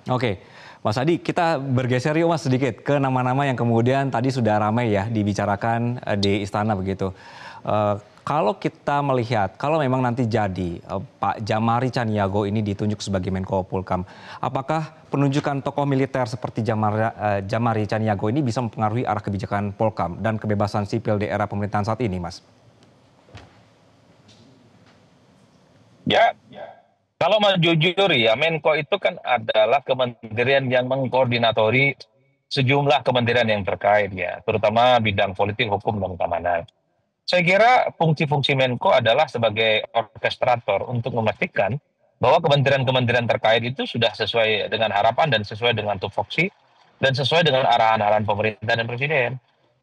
Oke, Mas Adi, kita bergeser yuk Mas sedikit ke nama-nama yang kemudian tadi sudah ramai ya dibicarakan di istana begitu. Kalau kita melihat, kalau memang nanti jadi Pak Jamari Caniago ini ditunjuk sebagai Menko Polhukam, apakah penunjukan tokoh militer seperti Jamari Caniago ini bisa mempengaruhi arah kebijakan Polhukam dan kebebasan sipil di era pemerintahan saat ini, Mas? Ya, kalau mau jujur ya, Menko itu kan adalah kementerian yang mengkoordinatori sejumlah kementerian yang terkait ya, terutama bidang politik, hukum, dan keamanan. Saya kira fungsi-fungsi Menko adalah sebagai orkestrator untuk memastikan bahwa kementerian-kementerian terkait itu sudah sesuai dengan harapan dan sesuai dengan tupoksi dan sesuai dengan arahan-arahan pemerintah dan presiden.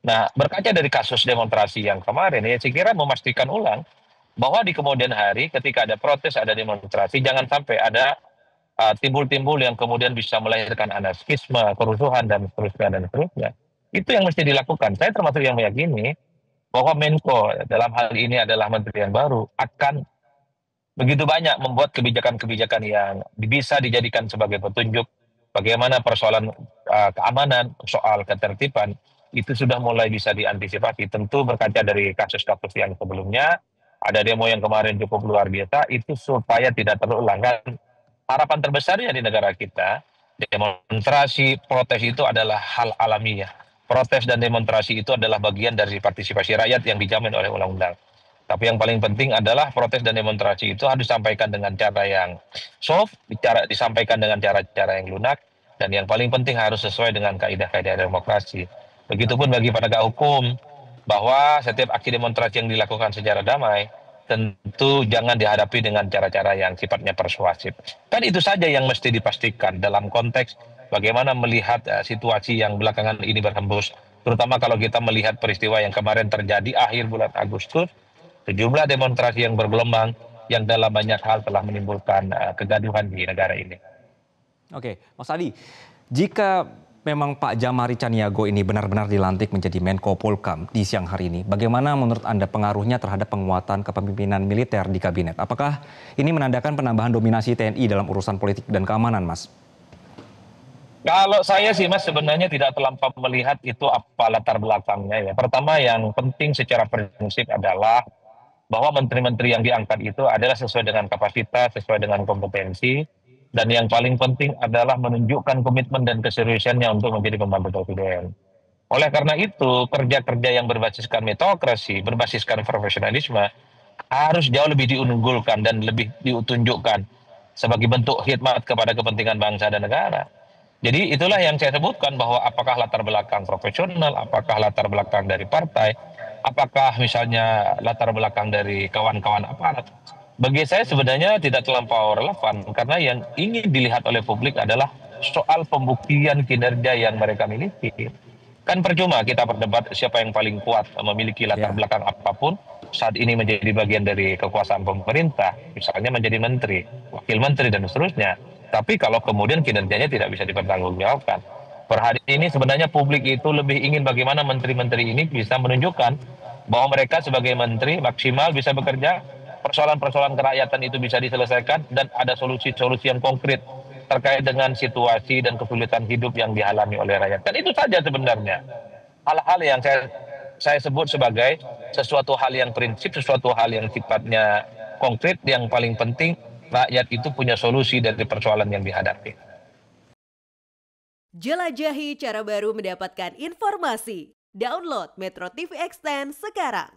Nah, berkaca dari kasus demonstrasi yang kemarin, ya saya kira memastikan ulang bahwa di kemudian hari ketika ada protes, ada demonstrasi, jangan sampai ada timbul-timbul yang kemudian bisa melahirkan anarkisme, kerusuhan, dan seterusnya, dan seterusnya. Itu yang mesti dilakukan. Saya termasuk yang meyakini bahwa Menko dalam hal ini adalah menteri yang baru akan begitu banyak membuat kebijakan-kebijakan yang bisa dijadikan sebagai petunjuk bagaimana persoalan keamanan, soal ketertiban itu sudah mulai bisa diantisipasi. Tentu berkaca dari kasus-kasus yang sebelumnya, ada demo yang kemarin cukup luar biasa, itu supaya tidak terulang. Kan harapan terbesarnya di negara kita, demonstrasi, protes itu adalah hal alamiah. Protes dan demonstrasi itu adalah bagian dari partisipasi rakyat yang dijamin oleh undang-undang. Tapi yang paling penting adalah protes dan demonstrasi itu harus disampaikan dengan cara yang soft, disampaikan dengan cara-cara yang lunak, dan yang paling penting harus sesuai dengan kaidah-kaidah demokrasi. Begitupun bagi penegak hukum, bahwa setiap aksi demonstrasi yang dilakukan secara damai, tentu jangan dihadapi dengan cara-cara yang sifatnya persuasif. Kan itu saja yang mesti dipastikan dalam konteks bagaimana melihat situasi yang belakangan ini berhembus, terutama kalau kita melihat peristiwa yang kemarin terjadi akhir bulan Agustus, sejumlah demonstrasi yang bergelombang yang dalam banyak hal telah menimbulkan kegaduhan di negara ini. Oke, Mas Adi, jika memang Pak Jamari Caniago ini benar-benar dilantik menjadi Menko Polhukam di siang hari ini, bagaimana menurut Anda pengaruhnya terhadap penguatan kepemimpinan militer di kabinet? Apakah ini menandakan penambahan dominasi TNI dalam urusan politik dan keamanan, Mas? Kalau saya sih Mas sebenarnya tidak terlampau melihat itu apa latar belakangnya ya. Pertama yang penting secara prinsip adalah bahwa menteri-menteri yang diangkat itu adalah sesuai dengan kapasitas, sesuai dengan kompetensi, dan yang paling penting adalah menunjukkan komitmen dan keseriusannya untuk menjadi pembantu presiden. Oleh karena itu, kerja-kerja yang berbasiskan meritokrasi, berbasiskan profesionalisme, harus jauh lebih diunggulkan dan lebih ditunjukkan sebagai bentuk khidmat kepada kepentingan bangsa dan negara. Jadi itulah yang saya sebutkan bahwa apakah latar belakang profesional, apakah latar belakang dari partai, apakah misalnya latar belakang dari kawan-kawan aparat. Bagi saya sebenarnya tidak terlampau relevan karena yang ingin dilihat oleh publik adalah soal pembuktian kinerja yang mereka miliki. Kan percuma kita berdebat siapa yang paling kuat memiliki latar Ya. belakang apapun saat ini menjadi bagian dari kekuasaan pemerintah, misalnya menjadi menteri, wakil menteri dan seterusnya. Tapi kalau kemudian kinerjanya tidak bisa dipertanggungjawabkan. Per hari ini sebenarnya publik itu lebih ingin bagaimana menteri-menteri ini bisa menunjukkan bahwa mereka sebagai menteri maksimal bisa bekerja, persoalan-persoalan kerakyatan itu bisa diselesaikan dan ada solusi-solusi yang konkret terkait dengan situasi dan kesulitan hidup yang dialami oleh rakyat. Dan itu saja sebenarnya hal-hal yang saya sebut sebagai sesuatu hal yang prinsip, sesuatu hal yang sifatnya konkret, yang paling penting rakyat itu punya solusi dari persoalan yang dihadapi. Jelajahi cara baru mendapatkan informasi. Download Metro TV Extend sekarang.